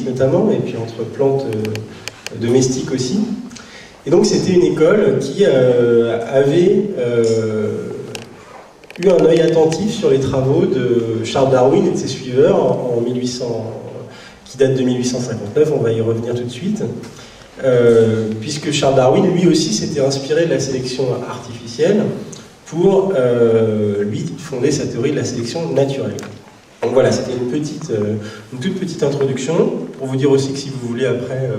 notamment, et puis entre plantes domestiques aussi. Et donc c'était une école qui avait eu un œil attentif sur les travaux de Charles Darwin et de ses suiveurs qui datent de 1859, on va y revenir tout de suite, puisque Charles Darwin, lui aussi, s'était inspiré de la sélection artificielle pour, lui, fonder sa théorie de la sélection naturelle. Donc voilà, c'était une toute petite introduction, pour vous dire aussi que si vous voulez après,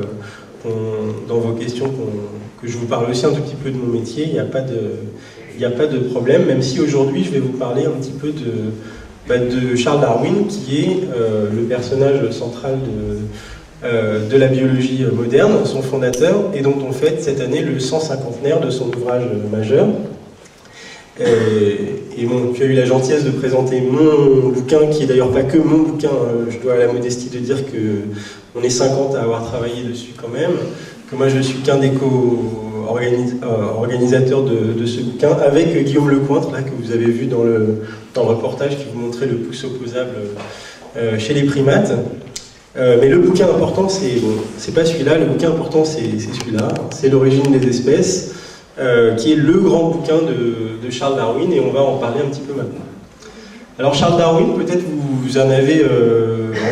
dans vos questions, que je vous parle aussi un tout petit peu de mon métier, il n'y a pas de problème, même si aujourd'hui je vais vous parler un petit peu de Charles Darwin, qui est le personnage central de la biologie moderne, son fondateur, et dont on fête cette année le 150e de son ouvrage majeur. Et bon, tu as eu la gentillesse de présenter mon bouquin, qui est d'ailleurs pas que mon bouquin, je dois à la modestie de dire qu'on est 50 à avoir travaillé dessus quand même, que moi je suis qu'un des co-organisateurs de ce bouquin, avec Guillaume Lecointre, là, que vous avez vu dans le reportage qui vous montrait le pouce opposable chez les primates. Mais le bouquin important, c'est pas celui-là, le bouquin important c'est celui-là, c'est l'origine des espèces, qui est le grand bouquin de Charles Darwin, et on va en parler un petit peu maintenant. Alors Charles Darwin, peut-être vous en avez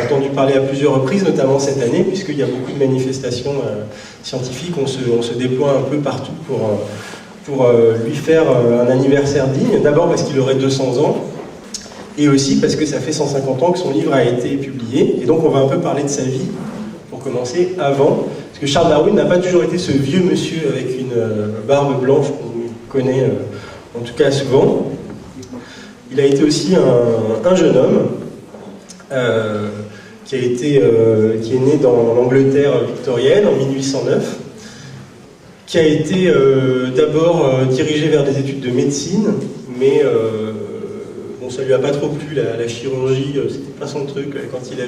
entendu parler à plusieurs reprises, notamment cette année, puisqu'il y a beaucoup de manifestations scientifiques, on se déploie un peu partout pour lui faire un anniversaire digne, d'abord parce qu'il aurait 200 ans, et aussi parce que ça fait 150 ans que son livre a été publié, et donc on va un peu parler de sa vie, pour commencer, avant, parce que Charles Darwin n'a pas toujours été ce vieux monsieur avec une barbe blanche qu'on connaît en tout cas souvent. Il a été aussi un jeune homme qui est né dans l'Angleterre victorienne en 1809, qui a été d'abord dirigé vers des études de médecine, mais bon, ça lui a pas trop plu, la chirurgie, c'était pas son truc. Quand il a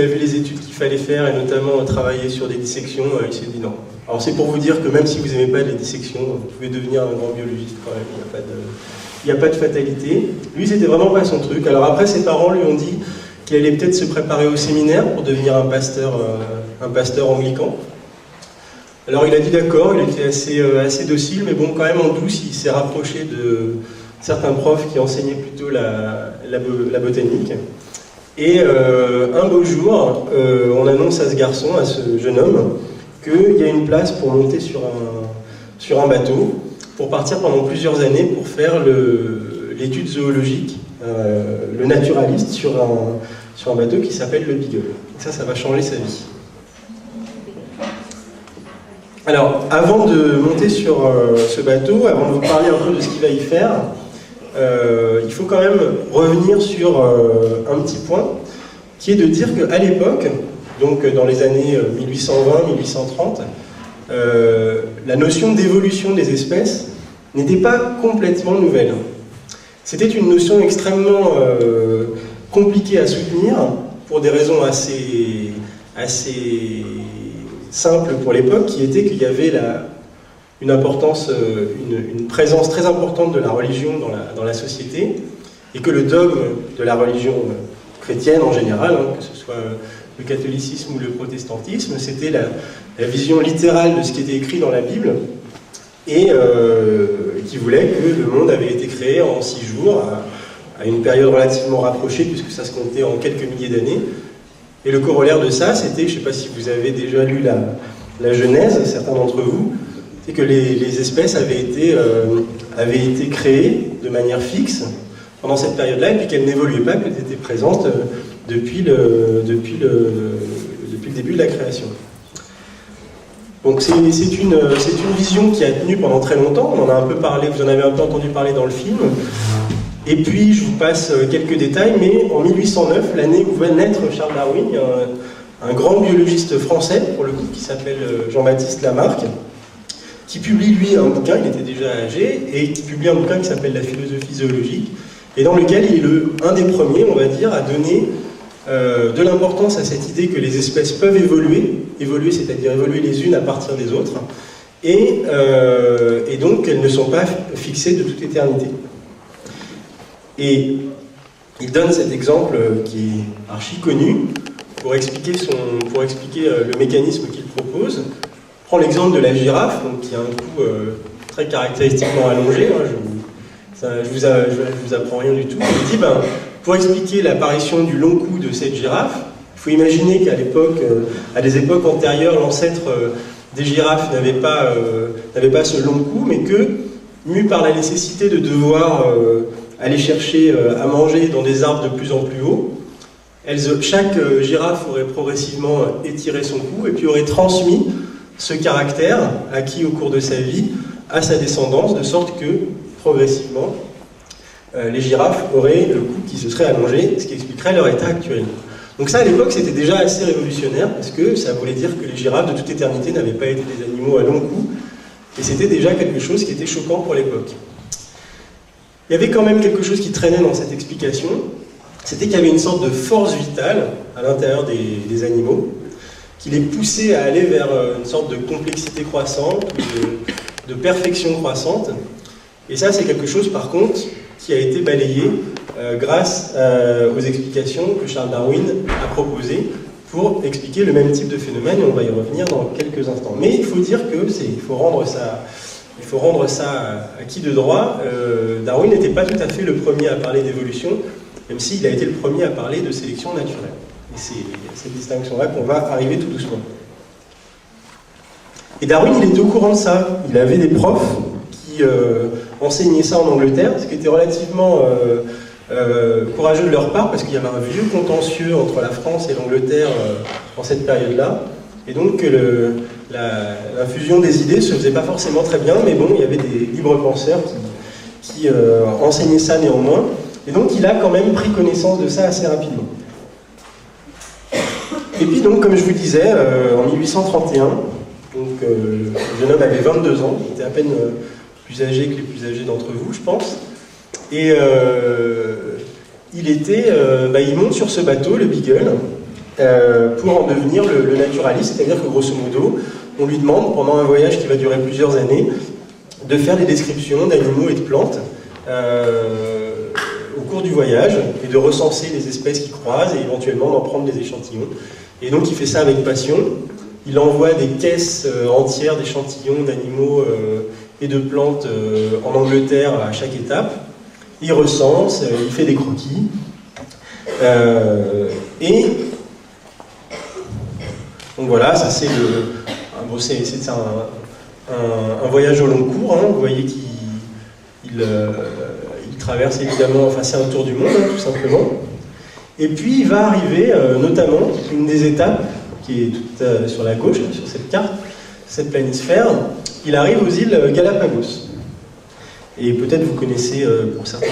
vu les études qu'il fallait faire, et notamment travailler sur des dissections, il s'est dit non. Alors c'est pour vous dire que même si vous n'aimez pas les dissections, vous pouvez devenir un grand biologiste quand même, il n'y a pas de fatalité. Lui, c'était vraiment pas son truc. Alors après, ses parents lui ont dit qu'il allait peut-être se préparer au séminaire pour devenir un pasteur anglican. Alors il a dit d'accord, il était assez docile, mais bon, quand même en douce, il s'est rapproché de certains profs qui enseignaient plutôt la botanique. Et un beau jour, on annonce à ce garçon, à ce jeune homme, qu'il y a une place pour monter sur un bateau, pour partir pendant plusieurs années pour faire l'étude zoologique, le naturaliste sur un bateau qui s'appelle le Beagle. Et ça va changer sa vie. Alors, avant de monter sur ce bateau, avant de vous parler un peu de ce qu'il va y faire, il faut quand même revenir sur un petit point, qui est de dire qu'à l'époque, donc dans les années 1820-1830, la notion d'évolution des espèces n'était pas complètement nouvelle. C'était une notion extrêmement compliquée à soutenir, pour des raisons assez simples pour l'époque, qui était qu'il y avait une présence très importante de la religion dans la société, et que le dogme de la religion chrétienne en général, que ce soit le catholicisme ou le protestantisme, c'était la vision littérale de ce qui était écrit dans la Bible, et qui voulait que le monde avait été créé en 6 jours, à une période relativement rapprochée, puisque ça se comptait en quelques milliers d'années. Et le corollaire de ça, c'était, je ne sais pas si vous avez déjà lu la Genèse, certains d'entre vous, c'est que les espèces avaient été créées de manière fixe pendant cette période-là, et puis qu'elles n'évoluaient pas, qu'elles étaient présentes depuis le début de la création. Donc c'est une vision qui a tenu pendant très longtemps, on en a un peu parlé, vous en avez un peu entendu parler dans le film, et puis je vous passe quelques détails, mais en 1809, l'année où va naître Charles Darwin, il y a un grand biologiste français, pour le coup, qui s'appelle Jean-Baptiste Lamarck, qui publie lui un bouquin, il était déjà âgé, et qui publie un bouquin qui s'appelle La philosophie zoologique, et dans lequel il est un des premiers, on va dire, à donner de l'importance à cette idée que les espèces peuvent évoluer, c'est-à-dire évoluer les unes à partir des autres, et donc qu'elles ne sont pas fixées de toute éternité. Et il donne cet exemple qui est archi connu, pour expliquer le mécanisme qu'il propose, prend l'exemple de la girafe, donc, qui a un cou très caractéristiquement allongé. Je vous apprends rien du tout. Il dit, pour expliquer l'apparition du long cou de cette girafe, il faut imaginer qu'à l'époque, à des époques antérieures, l'ancêtre des girafes n'avait pas ce long cou, mais que, mu par la nécessité de devoir aller chercher à manger dans des arbres de plus en plus hauts, chaque girafe aurait progressivement étiré son cou et puis aurait transmis ce caractère acquis au cours de sa vie à sa descendance, de sorte que, progressivement, les girafes auraient le cou qui se serait allongé, ce qui expliquerait leur état actuel. Donc ça, à l'époque, c'était déjà assez révolutionnaire, parce que ça voulait dire que les girafes, de toute éternité, n'avaient pas été des animaux à long cou, et c'était déjà quelque chose qui était choquant pour l'époque. Il y avait quand même quelque chose qui traînait dans cette explication, c'était qu'il y avait une sorte de force vitale à l'intérieur des animaux, qui les poussait à aller vers une sorte de complexité croissante, de perfection croissante. Et ça, c'est quelque chose, par contre, qui a été balayé grâce aux explications que Charles Darwin a proposées pour expliquer le même type de phénomène, et on va y revenir dans quelques instants. Mais il faut dire il faut rendre ça acquis de droit. Darwin n'était pas tout à fait le premier à parler d'évolution, même s'il a été le premier à parler de sélection naturelle. Et c'est cette distinction-là qu'on va arriver tout doucement. Et Darwin, il était au courant de ça. Il avait des profs qui enseignaient ça en Angleterre, ce qui était relativement courageux de leur part, parce qu'il y avait un vieux contentieux entre la France et l'Angleterre en cette période-là. Et donc la fusion des idées se faisait pas forcément très bien, mais bon, il y avait des libres penseurs qui enseignaient ça néanmoins. Et donc il a quand même pris connaissance de ça assez rapidement. Et puis donc, comme je vous disais, en 1831, donc, le jeune homme avait 22 ans, il était à peine plus âgé que les plus âgés d'entre vous, je pense. Et il monte sur ce bateau, le Beagle, pour en devenir le naturaliste, c'est-à-dire que grosso modo, on lui demande, pendant un voyage qui va durer plusieurs années, de faire des descriptions d'animaux et de plantes au cours du voyage, et de recenser les espèces qui croisent, et éventuellement d'en prendre des échantillons. Et donc il fait ça avec passion. Il envoie des caisses entières d'échantillons d'animaux et de plantes en Angleterre à chaque étape. Il recense, il fait des croquis. Donc voilà, ça c'est un voyage au long cours. Vous voyez qu'il traverse évidemment, enfin c'est un tour du monde, tout simplement. Et puis il va arriver notamment une des étapes qui est toute sur la gauche, sur cette carte, cette planisphère, il arrive aux îles Galapagos. Et peut-être vous connaissez pour certains